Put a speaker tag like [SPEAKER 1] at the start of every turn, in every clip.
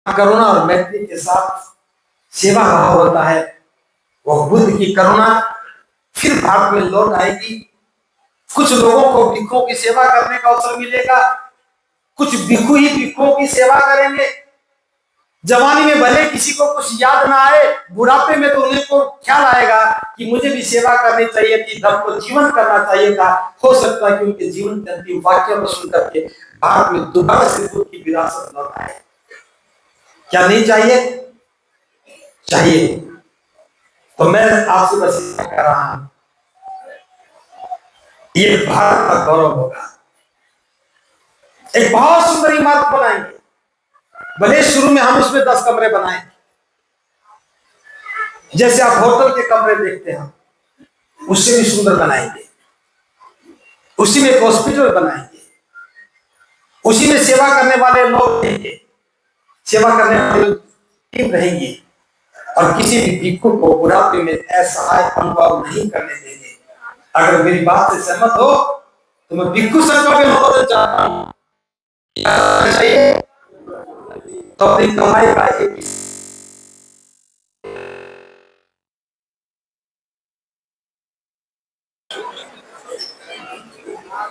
[SPEAKER 1] करुणा और मैत्री के साथ सेवा भाव होता है, वो बुद्ध की करुणा फिर भारत में लौट आएगी। कुछ लोगों को भिक्षुओं की सेवा करने का अवसर मिलेगा, कुछ भिक्षु ही भिक्षुओं की सेवा करेंगे। जवानी में भले किसी को कुछ याद ना आए, बुढ़ापे में तो उन्हें को ख्याल आएगा कि मुझे भी सेवा करनी चाहिए थी, धर्म को जीवन करना चाहिए था। हो सकता है कि उनके जीवन के अंतिम वाक्य को सुन करके भारत में दोबारा से बुद्ध की विरासत लौट आए। क्या नहीं चाहिए? चाहिए। तो मैं आपसे बस कह रहा हूं, ये भारत का गौरव होगा। एक बहुत सुंदर इमारत बनाएंगे, भले शुरू में हम उसमें 10 कमरे बनाएं, जैसे आप होटल के कमरे देखते हैं, उससे भी सुंदर बनाएंगे। उसी में एक हॉस्पिटल बनाएंगे, उसी में सेवा करने वाले लोग रहेंगे, सेवा करने वाले टीम रहेंगी, और किसी भी भिक्षु को बुढ़ापे में असहाय अनुभव नहीं करने देंगे। अगर मेरी बात से सहमत हो तो मैं भिक्षु संघ का भी अनुमोदन चाहता हूं। तो अपनी कमाई का एक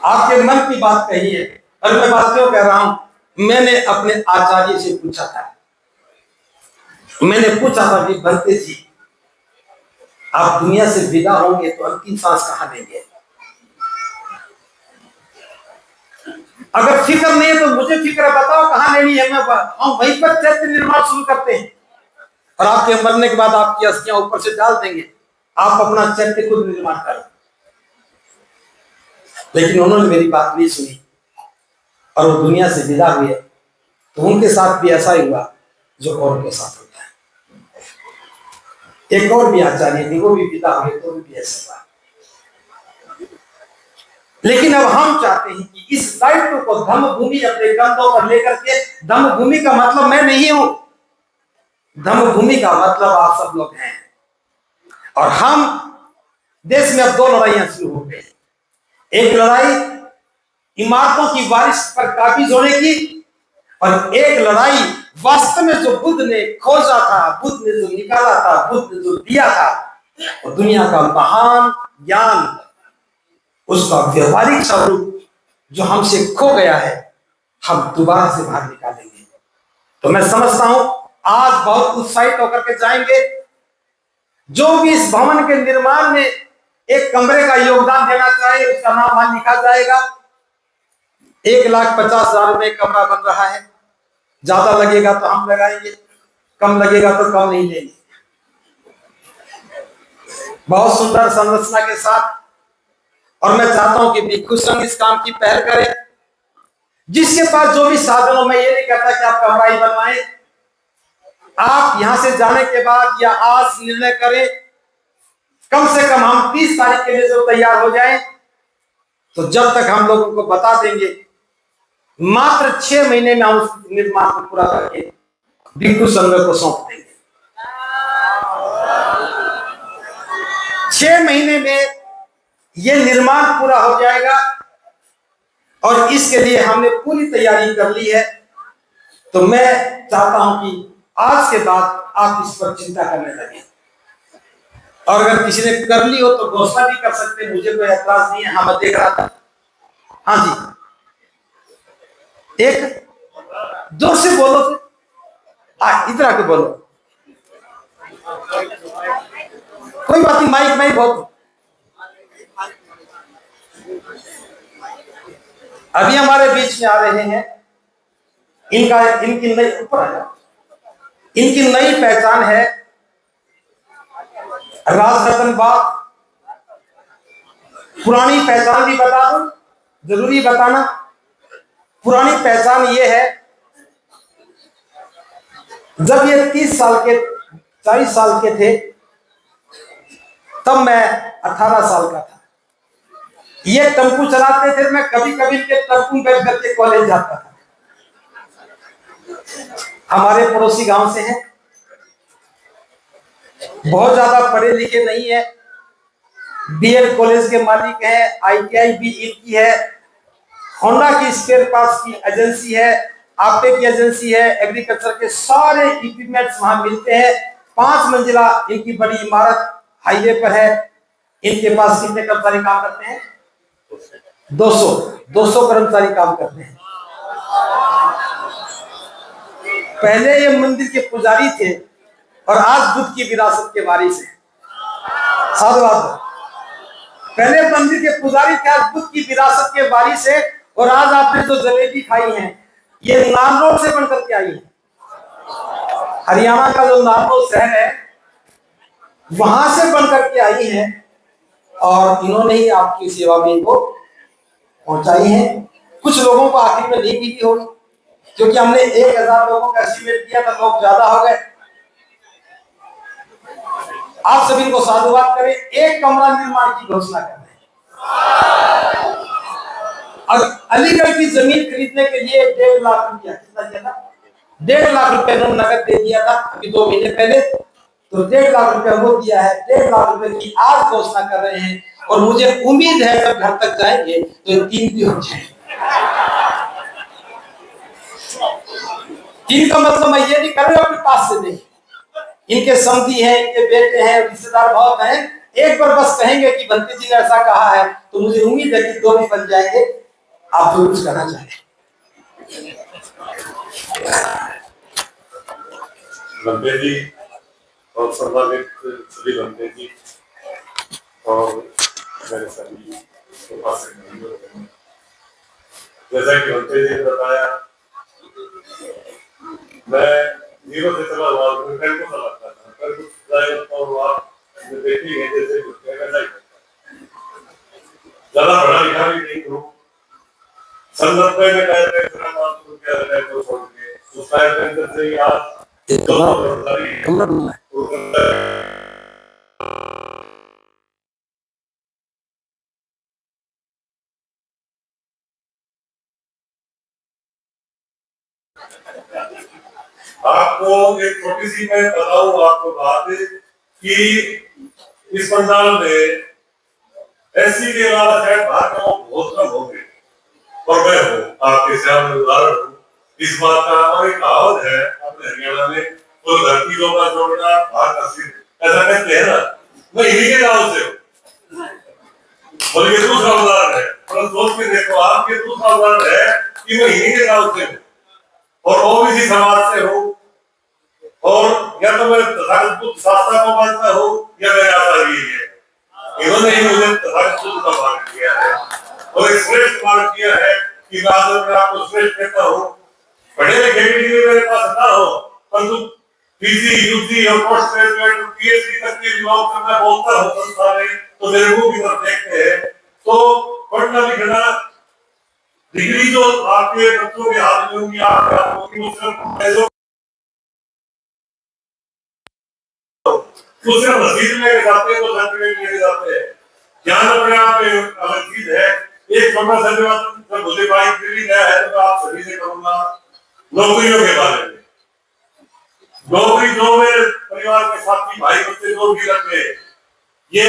[SPEAKER 1] आपके मन की बात कही है। और मैं बात क्यों कह रहा हूं, मैंने अपने आचार्य से पूछा था, कि बनते जी आप दुनिया से विदा होंगे तो अंतिम सांस कहां लेंगे? अगर फिक्र नहीं है तो मुझे फिक्र बताओ कहां लेनी है, हम वहीं पर चैत्य निर्माण शुरू करते हैं और आपके मरने के बाद आपकी अस्थियां ऊपर से डाल देंगे, आप अपना चैत्य खुद निर्माण करो। लेकिन उन्होंने मेरी बात नहीं सुनी और वो दुनिया से विदा हुए। तो उनके साथ भी ऐसा ही हुआ जो और के साथ होता है। एक और भी आचार्य थे, वो भी विदा हुए, तो भी ऐसा हुआ। लेकिन अब हम चाहते हैं कि इस दायित्व को धम्म भूमि अपने कंधों पर लेकर के, धम्म भूमि का मतलब मैं नहीं हूं, धम्म भूमि का मतलब आप सब लोग हैं। और हम देश में अब 2 लड़ाइयां शुरू हो गई। एक लड़ाई इमारतों की बारिश पर काबिज होने की, और एक लड़ाई वास्तव में जो बुद्ध ने खोजा था, बुद्ध ने जो निकाला था, बुद्ध ने जो दिया था, और दुनिया का महान ज्ञान, उसका व्यवहारिक स्वरूप जो हमसे खो गया है, हम दोबारा से बाहर निकालेंगे। तो मैं समझता हूं आज बहुत उत्साहित होकर के जाएंगे। जो भी इस भवन के निर्माण में एक कमरे का योगदान देना चाहे, उसका नाम वहां लिखा जाएगा। 1,50,000 रुपए कमरा बन रहा है। ज्यादा लगेगा तो हम लगाएंगे, कम लगेगा तो कम नहीं लेंगे। बहुत सुंदर संरचना के साथ। और मैं चाहता हूं कि भिक्षु संघ इस काम की पहल करे। जिसके पास जो भी साधन हो, मैं ये नहीं कहता कि आप कमरा ही बनवाएं, आप यहां से जाने के बाद या आज निर्णय करें, कम से कम हम 30 तारीख के लिए जो तैयार हो जाएं, तो जब तक हम लोगों को बता देंगे, मात्र 6 महीने में हम उस निर्माण को पूरा करके भिक्षु संघ को सौंप देंगे। 6 महीने में यह निर्माण पूरा हो जाएगा और इसके लिए हमने पूरी तैयारी कर ली है। तो मैं चाहता हूं कि आज के बाद आप इस पर चिंता करने लगे, और अगर किसी ने कर ली हो तो घोषणा भी कर सकते हैं, मुझे कोई ऐतराज नहीं है। हाँ, मैं देख रहा था। हाँ जी, एक जोर से बोलो, इधर आके बोलो, कोई बात नहीं, माइक में बहुत। अभी हमारे बीच में आ रहे हैं, इनकी नई ऊपर आ जाओ, इनकी नई पहचान है राजरत्न बाग। पुरानी पहचान भी बता दो, जरूरी बताना। पुरानी पहचान ये है, जब ये 30 साल के 40 साल के थे, तब मैं 18 साल का था। ये टेम्पू चलाते थे, मैं कभी कभी के टेम्पू बैठ करके कॉलेज जाता था। हमारे पड़ोसी गांव से हैं, बहुत ज्यादा पढ़े लिखे नहीं है, बीएड कॉलेज के मालिक हैं, ITI भी इनकी है, होंडा की स्पेयर पार्ट्स की एजेंसी है, आपटे की एजेंसी है, एग्रीकल्चर के सारे इक्विपमेंट्स वहां मिलते हैं। 5 मंजिला इनकी बड़ी इमारत हाईवे पर है। इनके पास कितने कर्मचारी काम करते हैं? 200 कर्मचारी काम करते हैं। पहले ये मंदिर के पुजारी थे और आज बुद्ध की विरासत के वारिस हैं। साधुवाद। पहले मंदिर के पुजारी थे, आज बुद्ध की विरासत के वारिस है। और आज आपने जो जलेबी खाई है ये नारनौल से बनकर के आई है। हरियाणा का जो नारनौल शहर है वहां से बनकर के आई है और इन्होंने ही आपकी सेवा में इनको पहुंचाई है। कुछ लोगों को आखिर में नहीं मिली होगी क्योंकि हमने 1000 लोगों का एस्टिमेट किया था, लोग ज्यादा हो गए। आप सभी को साधुवाद करें, एक कमरा निर्माण की घोषणा कर रहे हैं। और अलीगढ़ की जमीन खरीदने के लिए 1.5 लाख रुपया, कितना दिया था? 1.5 लाख रुपया नगद दे दिया था अभी 2 महीने पहले। तो 1.5 लाख रुपया वो दिया है। 1.5 लाख रुपए की आज घोषणा कर रहे हैं और मुझे उम्मीद है जब घर तक जाएंगे तो ये 3 भी हो जाएंगे। 3 का मतलब मैं ये नहीं कर रहा अपने पास से नहीं, इनके समधी हैं, इनके बेटे हैं, रिश्तेदार बहुत हैं। एक बार बस कहेंगे कि बंटी जी ने ऐसा कहा है तो मुझे उम्मीद है कि 2 भी बन जाएंगे। आप जो कुछ कहना चाहें?
[SPEAKER 2] बंटे जी और सम्मानित सभी बंटे जी और मेरे सभी उपासक, जैसा कि बंटे जी ने बताया, मैं 0 से चला हुआ मेरे को लगता था पर कुछ देखी है जैसे ज्यादा पढ़ा लिखा भी नहीं हूँ। सन 90 में तो छोड़ के उस टाइम से ही आज आपको एक छोटी सी मैं बताऊं आपको बात कि इस पंडाल में ऐसी के अलावा शायद बाहर का बहुत कम हो गए और मैं हूँ आपके सामने उदाहरण हूँ इस बात का। और एक कहावत है अपने हरियाणा में, तो धरती लोका जोड़ना बाहर का सिर, ऐसा कहते हैं ना। मैं इन्हीं के गाँव से हूँ। बोलिए दूसरा उदाहरण है, पर सोच के देखो आपके दूसरा उदाहरण है कि मैं इन्हीं के गाँव से हूँ और ओबीसी समाज से हूँ और या तो मैं तथागत बुद्ध शास्त्रा को मानता हूँ या मेरे आचार्य है। इन्होंने ही मुझे तथागत बुद्ध का मार्ग किया है और एक श्रेष्ठ मार्ग किया है कि मैं आज आपको श्रेष्ठ कहता हूँ। पढ़े लिखे भी डिग्री मेरे पास ना हो परंतु पीजी यूजी और पोस्ट ग्रेजुएट और पीएचडी तक के युवाओं से मैं बोलता हूँ संस्था में, तो मेरे मुंह की तरफ देखते हैं। तो पढ़ना लिखना डिग्री जो आपके बच्चों के हाथ में होंगी आपकी दूसरे मस्जिद में जाते हैं तो सर्टिफिकेट लेके जाते हैं। ज्ञान अपने आप में अलग चीज है। एक छोटा सा जब मुझे बाइक मिली गया है तो आप सभी से करूंगा नौकरियों के बारे में। नौकरी जो मेरे परिवार के साथी भाई बच्चे जो भी रखे, ये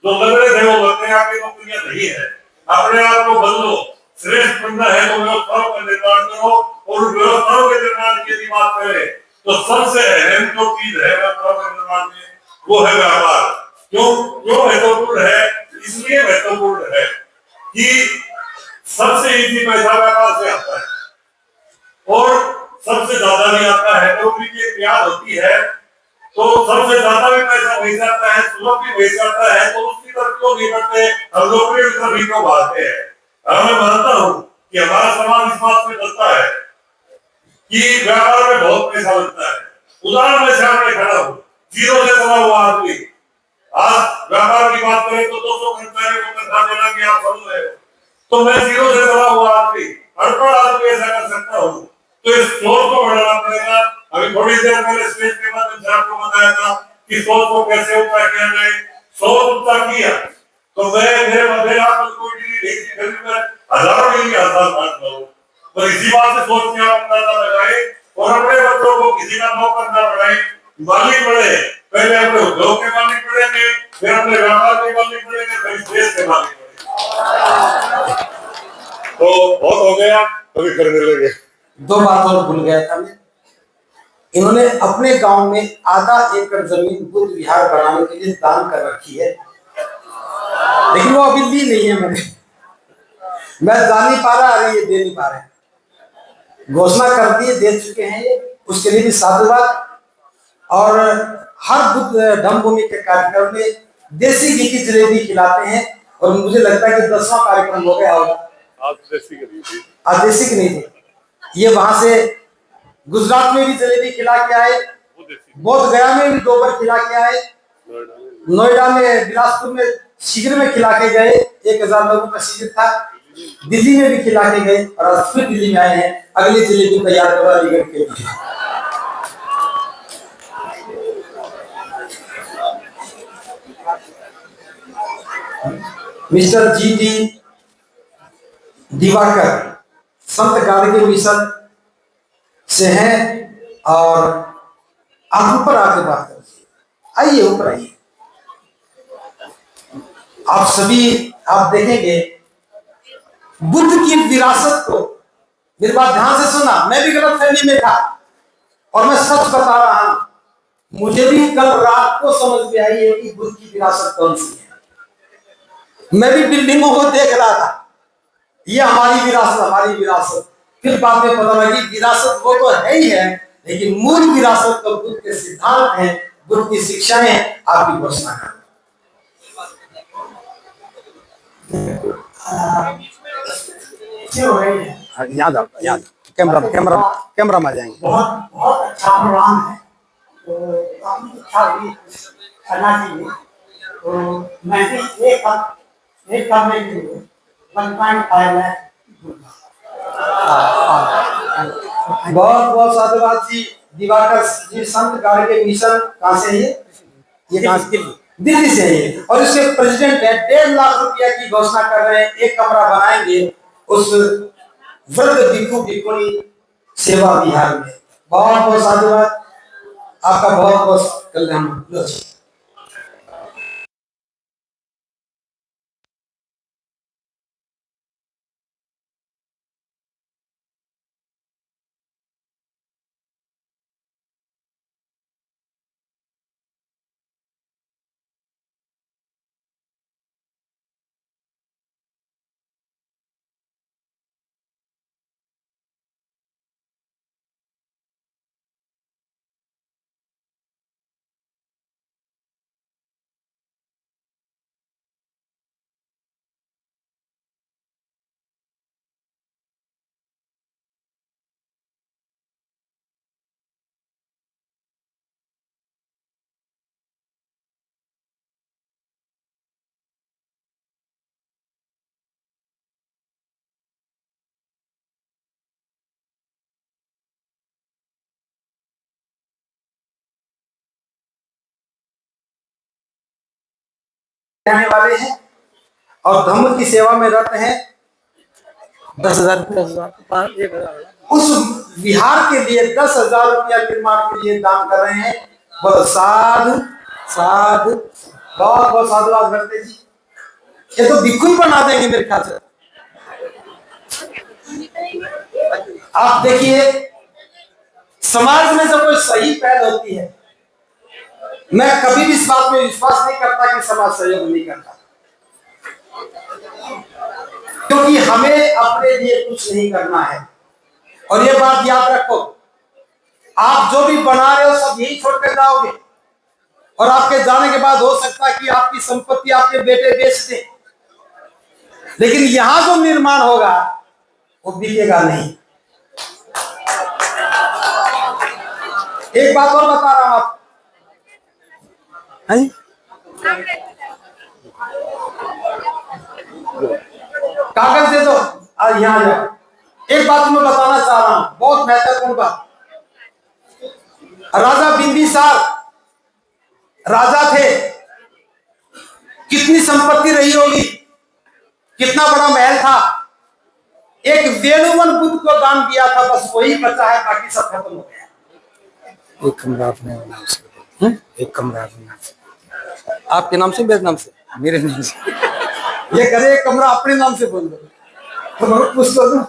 [SPEAKER 2] जो लग रहे थे वो लगने आपकी नौकरियां नहीं है। अपने आप को बदलो, श्रेष्ठ बनना है तो व्यवस्थाओं का निर्माण करो और व्यवस्थाओं के निर्माण की यदि बात करें तो सबसे अहम जो चीज है व्यवस्थाओं के निर्माण में वो है व्यापार। क्यों महत्वपूर्ण है? इसलिए महत्वपूर्ण है कि सबसे इजी पैसा व्यापार से आता है और सबसे ज्यादा भी आता है। नौकरी की प्यार होती है तो सबसे ज्यादा भी पैसा वही जाता है, सुलभ भी वही जाता है, तो उसकी तरफ क्यों नहीं बढ़ते? हम नौकरी की तरफ ही क्यों भागते हैं? मैं मानता हूँ कि हमारा समाज इस बात में चलता है कि व्यापार में बहुत पैसा लगता है। उदाहरण मैं सामने खड़ा हूँ, 0 से चला हुआ आदमी आज व्यापार की बात करें तो 200 कर्मचारियों को तनख्वाह देना कि आप समझ रहे हो, तो मैं 0 से चला हुआ आदमी अनपढ़ आदमी ऐसा कर सकता हूँ। तो इस सोच को बढ़ाना पड़ेगा। अभी थोड़ी देर पहले स्टेज के माध्यम से आपको बताया था कि सोच को कैसे ऊंचा किया जाए। सोच ऊंचा किया तो मैं मेरे आप कोई डिग्री नहीं थी, मैं हजारों डिग्री हासिल कर लूं। तो इसी बात से सोच के आप अंदाजा लगाए और अपने बच्चों को किसी का नौकर ना बनाए, मालिक बने। पहले अपने उद्योग के मालिक बनेंगे, फिर अपने व्यापार के मालिक बनेंगे, फिर देश के मालिक बनेंगे। तो बहुत हो गया, अभी करने लगे।
[SPEAKER 1] दो बात और भूल गया था मैं। इन्होंने अपने गांव में आधा एकड़ जमीन बुद्ध विहार बनाने के लिए दान कर रखी है, लेकिन वो अभी ली नहीं है मैंने। मैं जा नहीं पा रहा, अरे ये दे नहीं पा रहे। घोषणा कर दी, दे चुके हैं ये, उसके लिए भी साधुवाद। और हर बुद्ध धम्म भूमि के कार्यक्रम में देसी घी की जलेबी खिलाते हैं, और मुझे लगता है कि 10वां कार्यक्रम हो गया होगा। आज देसी की नहीं थी, ये वहां से गुजरात में भी जलेबी खिला के आए, बोध गया में भी 2 बार खिला के आए, नोएडा में, बिलासपुर में शिविर में खिला के गए, 1000 लोगों का शिविर था। दिल्ली में भी खिला के गए, और आज फिर दिल्ली में आए हैं अगली जलेबी तैयार करवा अलीगढ़ के लिए। Mister GD. दिवाकर संत गाड़गे मिशन से हैं, और आप ऊपर आके बात करिए। आइए ऊपर आइए। आप सभी, आप देखेंगे बुद्ध की विरासत को, मेरी बात ध्यान से सुनना, मैं भी गलतफहमी में था और मैं सच बता रहा हूं। मुझे भी कल रात को समझ में आई है कि बुद्ध की विरासत कौन सी है। मैं भी बिल्डिंगों को देख रहा था, ये हमारी विरासत, हमारी विरासत। फिर बाद में पता लगी विरासत वो तो है ही है, लेकिन मूल विरासत तो बुद्ध के सिद्धांत हैं, बुद्ध की शिक्षाएं हैं। आपकी घोषणा करें। याद कैमरा में आ जाएंगे।
[SPEAKER 3] बहुत बहुत अच्छा प्रोग्राम है, तो काफी अच्छा भी करना चाहिए। तो मैं भी एक करने के लिए 1.5 लाख।
[SPEAKER 1] बहुत बहुत साधुवाद जी। दिवाकर जी संत गाड़गे मिशन कहाँ से है ये कहाँ से? दिल्ली से है, और इसके प्रेसिडेंट है। 1.5 लाख रुपया की घोषणा कर रहे हैं, एक कमरा बनाएंगे उस वृद्ध भिक्षु भिक्षुणी सेवा विहार में। बहुत बहुत साधुवाद, आपका बहुत बहुत कल्याण। रहने वाले हैं और धम्म की सेवा में रत हैं। 10,000 उस विहार के लिए 10,000 रुपया निर्माण के लिए दान कर रहे हैं। बहुत साधु साधु, बहुत बहुत साधुवाद करते जी। ये तो भिक्षु बना देंगे मेरे ख्याल से। आप देखिए, समाज में जब कोई सही पहल होती है, मैं कभी भी इस बात में विश्वास नहीं करता कि समाज सहयोग नहीं करता, क्योंकि हमें अपने लिए कुछ नहीं करना है। और ये बात याद रखो, आप जो भी बना रहे हो सब यही छोड़ कर जाओगे, और आपके जाने के बाद हो सकता है कि आपकी संपत्ति आपके बेटे बेच दें, लेकिन यहां जो निर्माण होगा वो बिकेगा नहीं। एक बात और बता रहा हूं आप, कागज दे दो, यहाँ जाओ। एक बात मैं बताना चाह रहा हूं, बहुत महत्वपूर्ण बात। राजा बिंबिसार राजा थे, कितनी संपत्ति रही होगी, कितना बड़ा महल था। एक वेणुवन बुद्ध को दान दिया था, बस वही बचा है, बाकी सब खत्म हो गया।
[SPEAKER 4] एक कमरा अपने नाम से, एक कमरा अपने नाम से।
[SPEAKER 1] आपके नाम से, मेरे नाम से,
[SPEAKER 4] मेरे नाम से।
[SPEAKER 1] ये करे एक कमरा अपने नाम से बोल दो, तो मैं पूछ लो।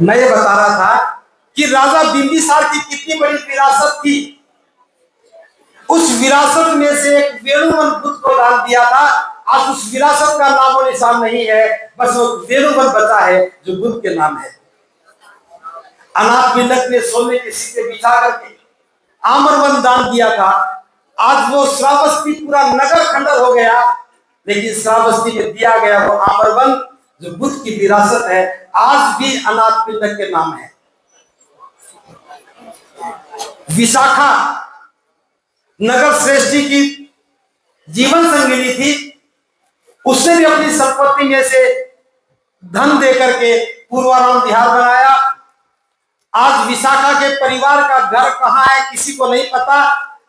[SPEAKER 1] मैं ये बता रहा था कि राजा बिंबिसार की कितनी बड़ी विरासत थी। उस विरासत में से एक वेणुवन बुद्ध को दान दिया था। आज उस विरासत का नाम और निशान नहीं है, बस वो वेणुवन बचा है जो बुद्ध के नाम है। अनाथ बिंदक ने सोने के सिक्के बिछा करके आम्रवन दान दिया था। आज वो श्रावस्ती पूरा नगर खंडर हो गया, लेकिन श्रावस्ती में दिया गया वो आम्रवन जो बुद्ध की विरासत है, आज भी अनाथ बिंदक के नाम है। विशाखा नगर श्रेष्ठी की जीवन संगिनी थी, उसने भी अपनी संपत्ति में से धन देकर के पूर्वाराम विहार बनाया। आज विशाखा के परिवार का घर कहाँ है किसी को नहीं पता,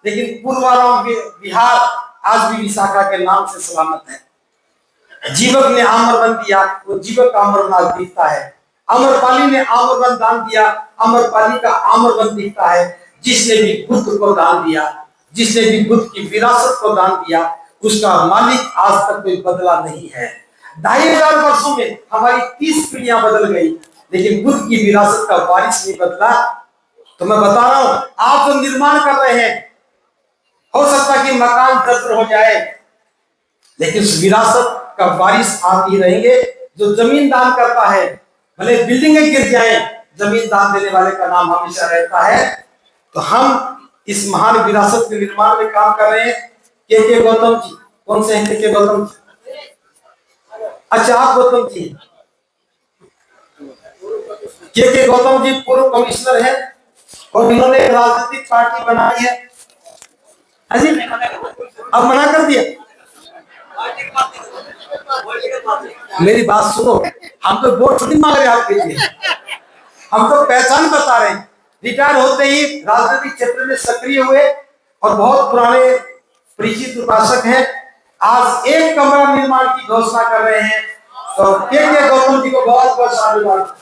[SPEAKER 1] लेकिन पूर्वाराम विहार आज भी विशाखा के नाम से सलामत है। जीवक ने आम्रवन दिया, वो जीवक का आम्रवन आज दिखता है। अमरपाली ने आम्रवन दान दिया, अमरपाली का आम्रवन दिखता है। जिसने भी बुद्ध को दान दिया, जिसने भी बुद्ध की विरासत को दान दिया, उसका मालिक आज तक कोई बदला नहीं है। 2500 वर्षों में हमारी 30 पीढ़ियां बदल गई, लेकिन बुद्ध की विरासत का वारिस नहीं बदला। तो मैं बता रहा हूं, आप जो निर्माण कर रहे हैं, हो सकता है कि मकान जर्जर हो जाए, लेकिन उस विरासत का वारिस आप ही रहेंगे। जो जमीन दान करता है, भले बिल्डिंगें गिर जाए, जमीन दान देने वाले का नाम हमेशा रहता है। तो हम इस महान विरासत के निर्माण में काम कर रहे हैं। के गौतम जी, कौन से हैं के गौतम जी? अच्छा, आप गौतम जी। के गौतम जी पूर्व कमिश्नर है और इन्होंने एक राजनीतिक पार्टी बनाई है। अजी अब मना कर दिया। मेरी बात सुनो, हम तो वोट नहीं मांग रहे आपके लिए, हम तो पहचान बता रहे हैं। रिटायर होते ही राजनीतिक क्षेत्र में सक्रिय हुए और बहुत पुराने परिचित उपासक हैं। आज एक कमरा निर्माण की घोषणा कर रहे हैं। तो के गौतम जी को बहुत बहुत साधुवाद।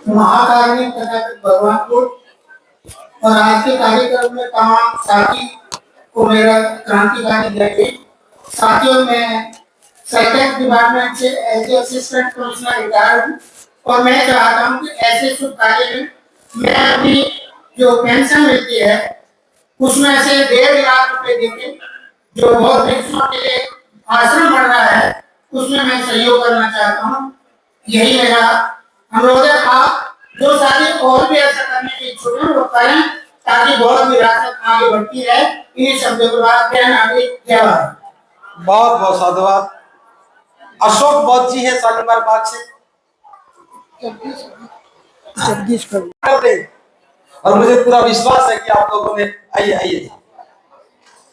[SPEAKER 3] महाकारुणिक तथागत भगवान को और आज के कार्यक्रम में तमाम साथी को मेरा क्रांतिकारी जय। साथियों, मैं सेक्रेटरी डिपार्टमेंट से एज असिस्टेंट कमिश्नर रिटायर्ड हूँ और मैं चाहता हूँ कि ऐसे शुभ कार्य में मैं अपनी जो पेंशन मिलती है उसमें से 1.5 लाख रुपए देके जो बहुत भिक्षुओं के लिए आश्रम बन रहा है उसमें मैं सहयोग करना चाहता हूँ। यही मेरा अनुरोध है। आप जो साथी और भी ऐसा करने की इच्छुक हैं वो करें, ताकि बहुत विरासत आगे बढ़ती रहे। इन्हीं शब्दों के बाद आगे जय भारत।
[SPEAKER 1] बहुत बहुत साधुवाद। अशोक बौद्ध जी है शालीमार बाग से,
[SPEAKER 4] जगदीश कर
[SPEAKER 1] कर दे। और मुझे पूरा विश्वास है कि आप लोगों ने आइए आइए।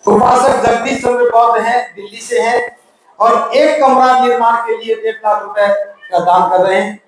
[SPEAKER 1] उपासक जगदीश चंद्र बौद्ध हैं, दिल्ली से हैं और एक कमरा निर्माण के लिए 1.5 लाख रुपए का दान कर रहे हैं।